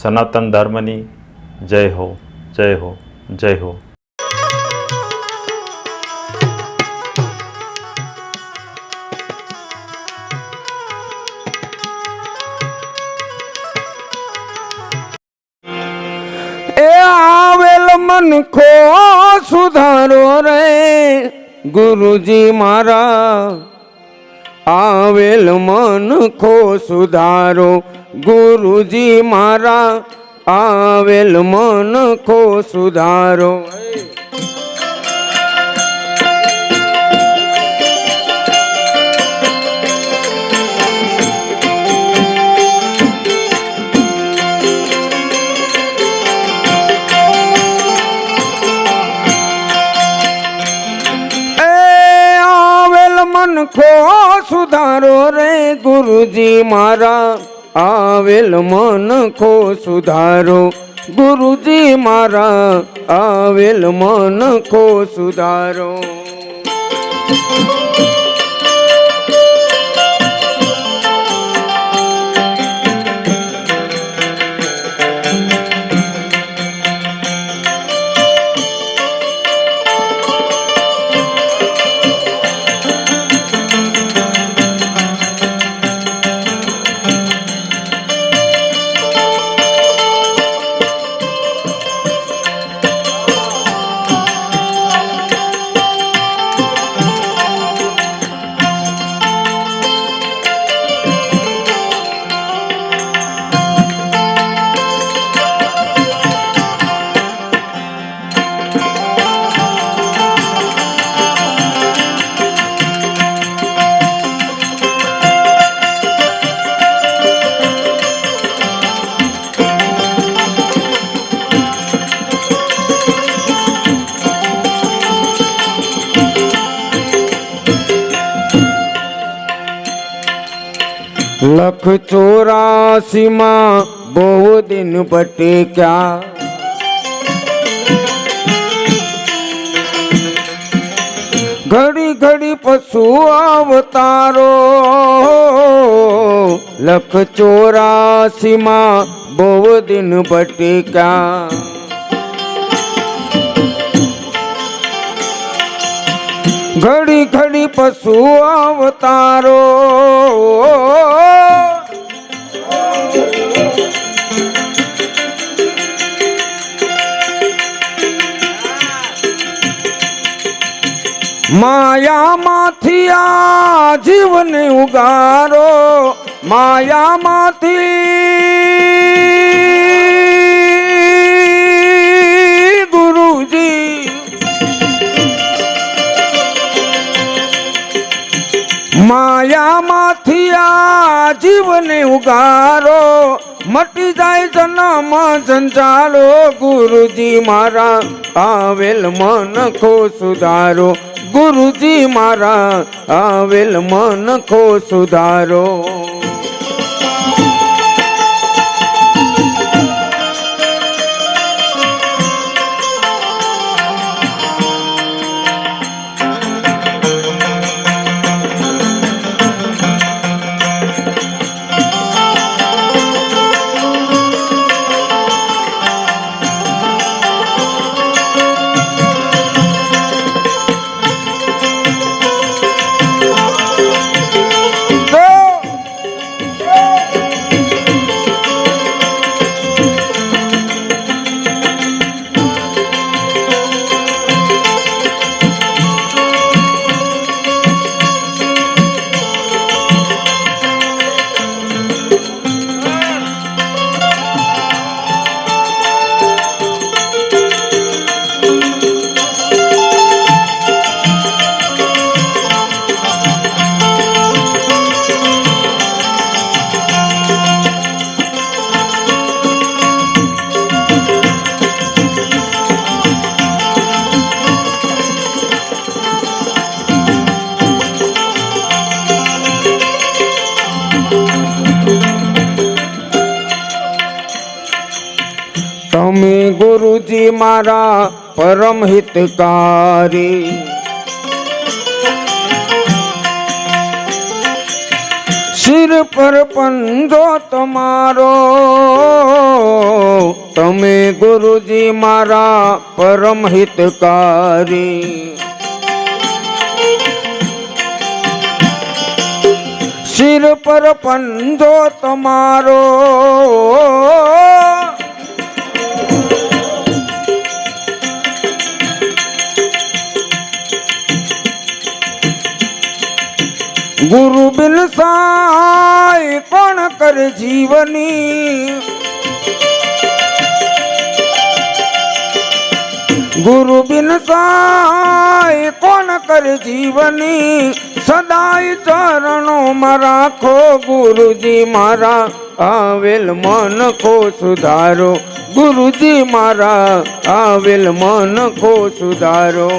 સનાતન ધર્મની જય હો, જય હો, જય હો. આવેલ મનખો સુધારો રે ગુરુજી મારા, આવેલ મનખો સુધારો ગુરુજી મારા, આવેલ મનખો સુધારો. મનખો સુધારો રે ગુરુજી મારા, આવેલ મનખો સુધારો ગુરુજી મારા, આવેલ મનખો સુધારો. લખ 84 માં બહુ દિન ભટક્યા, ઘડી ઘડી પશુ અવતારો. લખ 84 માં બહુ દિન ભટક્યા, ઘડી ઘડી પશુ અવતારો. માયામાંથી આ જીવને ઉગારો, માયામાંથી ગુરુજી, માયામાંથી આ જીવને ઉગારો, મટી જાય જન્મ જંજાલો ગુરુજી મારા, આવેલ મનખો સુધારો ગુરુજી મારા, આવેલ મનખો સુધારો. તમે ગુરુજી મારા પરમ હિતકારી, सिर पर पंजो तमारो तमे गुरुजी मारा परम हितकारी सिर पर पंजो तमारो गुरु बिन साय कौन कर जीवनी गुरु बिन साय कौन कर जीवनी सदाई चरणों में राखो गुरुजी मारा आवेल मन को सुधारो गुरुजी मारा आवेल मन को सुधारो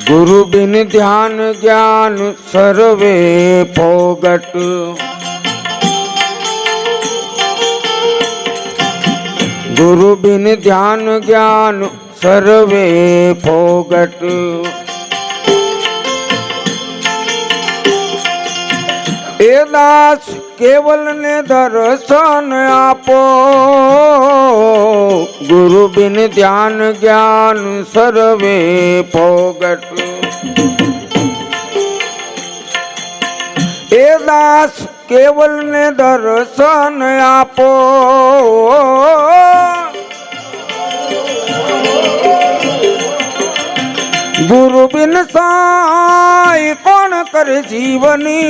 गुरु बिन ध्यान ज्ञान सर्वे फोगट गुरु बिन ध्यान ज्ञान सर्वे फोगट ए दास केवल ने दर्शन आपो गुरु बिन ध्यान ज्ञान सर्वे फोगट ए दास केवल ने दर्शन आपो गुरु बिन साय कौन कर जीवनी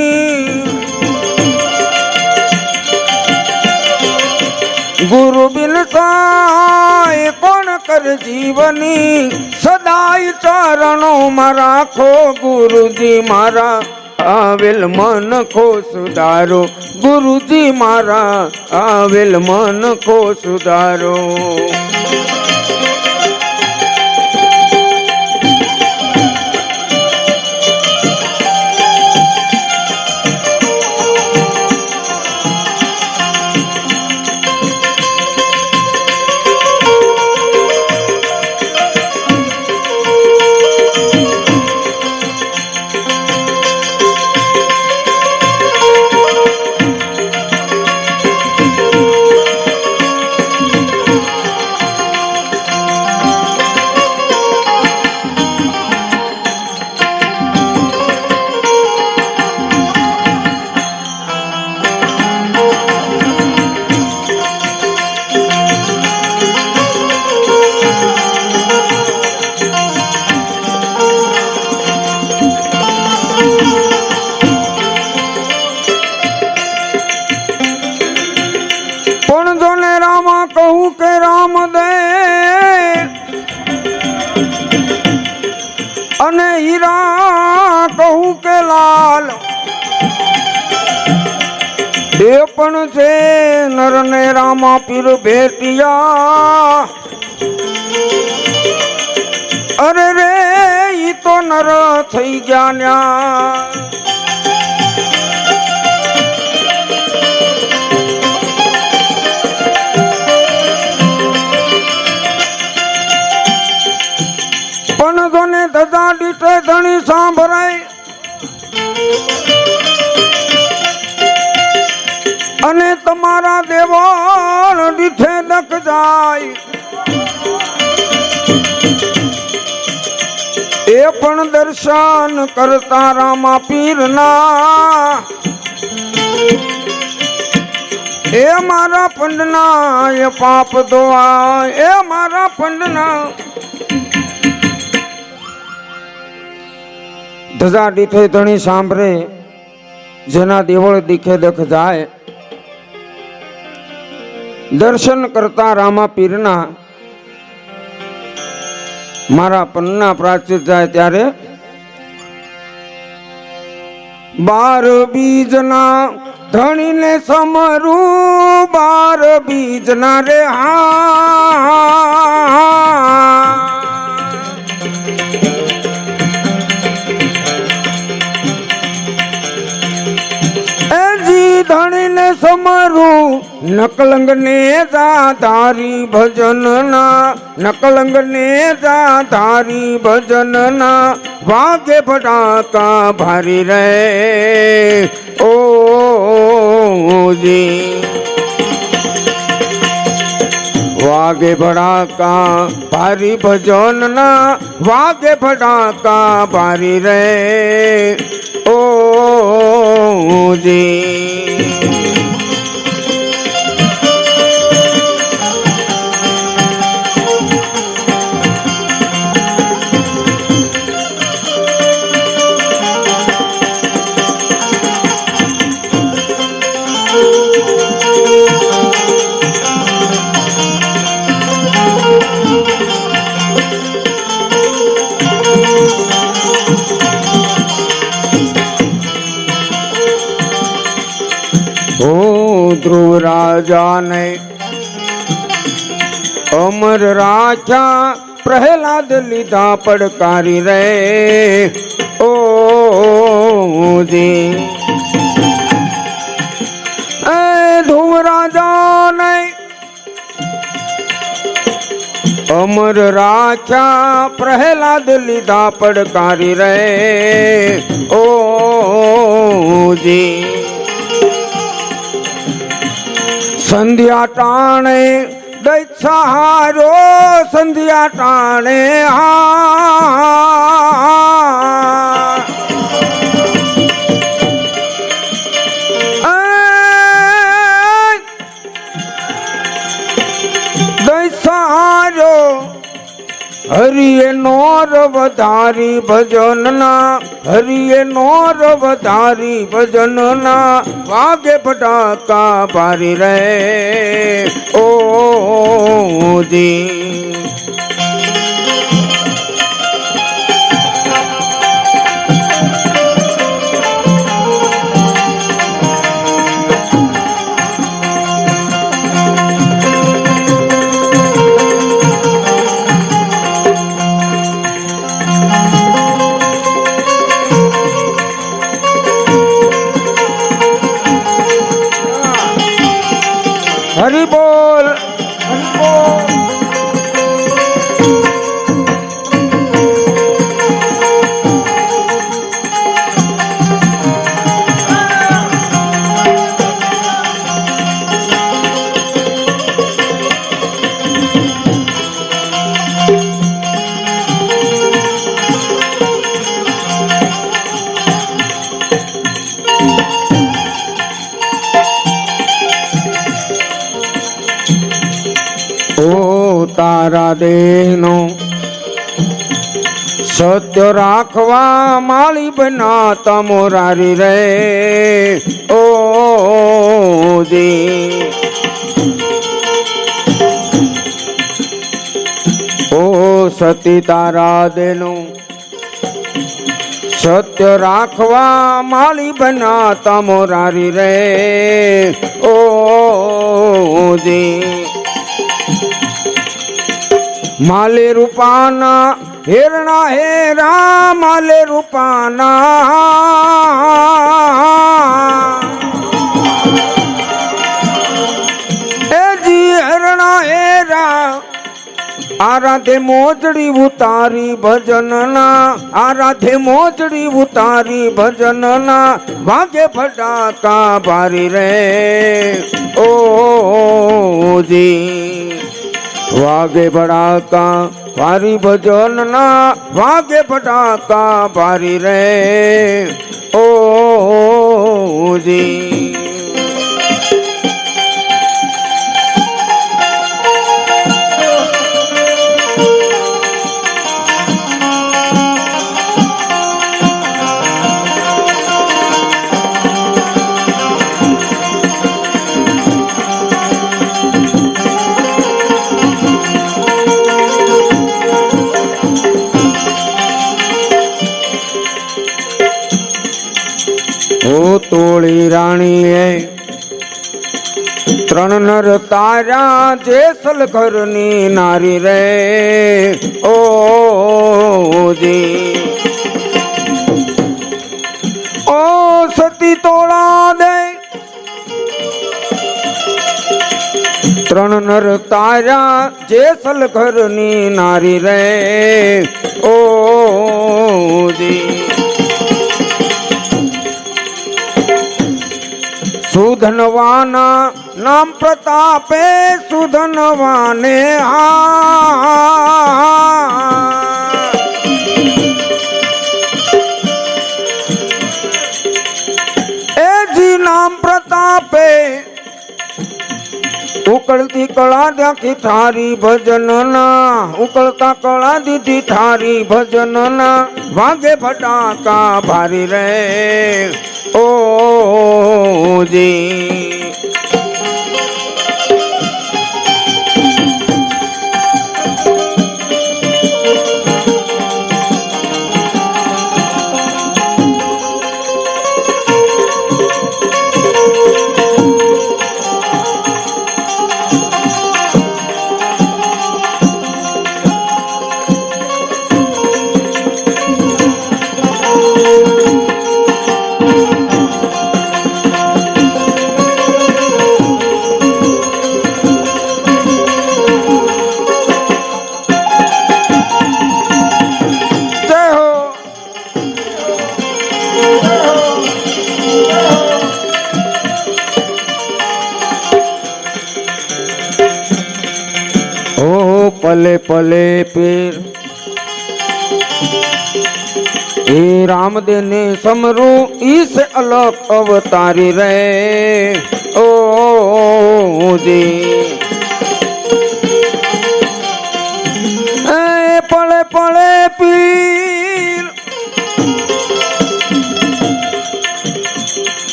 गुरु बिन साय कौन कर जीवनी सदाई चरणों में राखो गुरुजी मारा आवेल मन को सुधारो गुरुजी मारा आवेल मन को सुधारो कहूँ के राम दे अने हीरा कहूँ के लाल देपण से नर ने रामा पीर भेटिया अरे रे ई तो नर थई गया ने धजा डीठे धनी सांभराय अने तमारा देवान डीठे दक जाय ए पण दर्शन करता रामा पीरना ए मारा पंडना ये पाप दोआ ए मारा पंडना धजा डीठे धणी सांभरे जेना देवळ दिखे दख जाए दर्शन करता रामा पीरना મારા પન્ના પ્રાચિત જાય ત્યારે 12 બીજના ધણીને સમરું 12 બીજના રે ધણીને સમરું નકલંગ ને ધારી ભજનના નકલંગ ને ધારી ભજનના વાગે ફટાકા ભારી રે ઓ જી વાગે ફટાકા ભારી ભજનના વાગે ફટાકા ભારી રે ઓ જી ધ્રુવ રાજાને અમર રાખ્યા પ્રહલાદ લીધા પડકારી રે ઓ જી ધ્રુવ રાજાને અમર રાખ્યા પ્રહલાદ લીધા પડકારી રે ઓ જી સંધ્યા ટાણે દૈત સહારો સંધ્યા ટાણે દૈત સહારો હરિએ નોર વધારી ભજનના હરિએ નોર વધારી ભજનના વાગે ફટાકા ભારી રે ઓ જી હરિ બોલ હરિ બોલ તારા દેહનો સત્ય રાખવા માળી બનાતા મોરારી રે ઓ જી ઓ સતી તારા દેહનો સત્ય રાખવા માળી બનાતા મોરારી રે ઓ જી માલે રૂપાના હેરણા હેરા માલે રૂપાના એ જી હેરણા હેરા આરાધે મોજડી ઉતારી ભજનના આરાધે મોજડી ઉતારી ભજનના વાગે ફટાકા ભારી રે ઓ જી વાગે ફટાકા ભારી ભજનના વાગે ફટાકા ભારી રે ઓ જી ત્રણ નર તાર્યા જેસલ ઘરની નારી રે ઓ જી ઓ સતી તોળા દે ત્રણ નર તાર્યા જેસલ ઘરની નારી રે ઓ જી સુધનવાના નામ પ્રતાપે સુધનવાને એ જી નામ પ્રતાપે ઉકળતી કળા દ્યાખી થારી ભજન ના ઉકળતા કળા દીધી થારી ભજન ના વાગે ફટાકા ભારી રે ઓ જી पले पले पीर हे राम देने समरू इस अलग अवतारी रे ओ जी पले पले पीर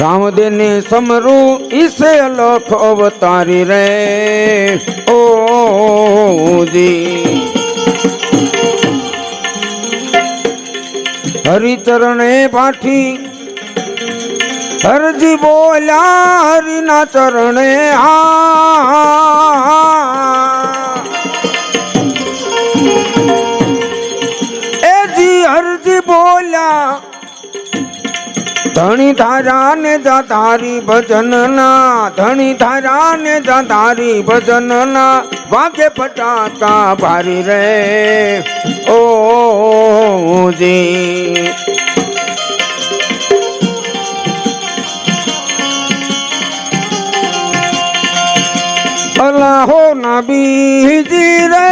राम देने समरू इस अलग अवतारी रे ओ जी हरि चरणे पाठी हरजी बोला हरि ना चरणे ए जी हरजी बोला धनी धारा ने जा तारी भजन ना धनी धारा ने जा तारी भजन ना वागे फटाका भारी रे ओ जी अल्लाहो नबी जी रे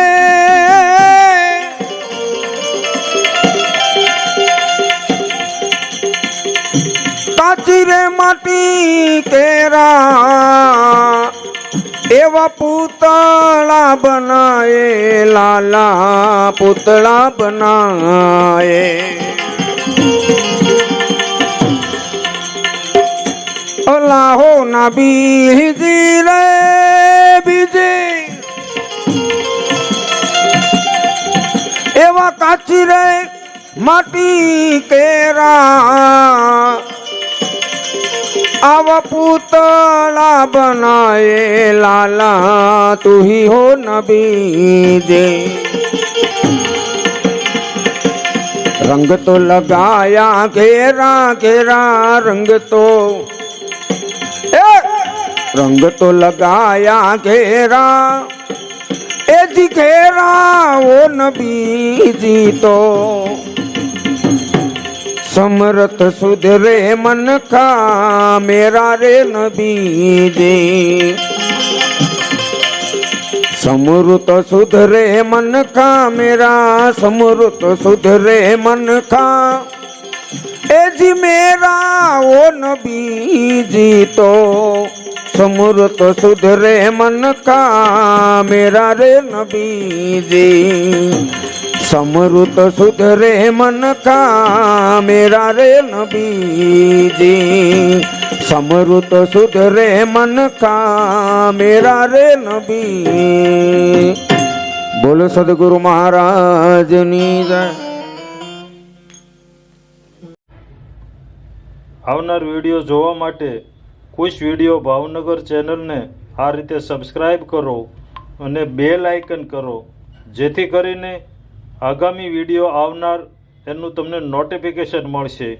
काची रे माटी केरा एवा पुतला बनाए लाला पुतला बनाए अल्लाहो नबी जी रे बीजे एवा काची रे माटी केरा आवा पुतला बनाए लाला तू ही हो नबी जे रंग तो लगाया घेरा घेरा रंग तो लगाया घेरा ए जी घेरा वो नबी जी तो समरथ सुधरे मन का मेरा रे नबी जी समृत सुधरे मन का मेरा समृत सुधरे मन का ए जी मेरा वो नबी जी तो समृत सुधरे मन का मेरा रे नबी जी समृत सुधरे मन का मेरा रे नबी जी समृत सुधरे मन का मेरा रे नबी बोलो सदगुरु महाराज नी जय। આવનાર વિડીયો જોવા માટે ખુશ વિડીયો ભાવનગર ચેનલને આ રીતે સબસ્ક્રાઈબ કરો અને બેલ આઇકન કરો, જેથી કરીને આગામી વિડીયો આવનાર એનું તમને નોટિફિકેશન મળશે.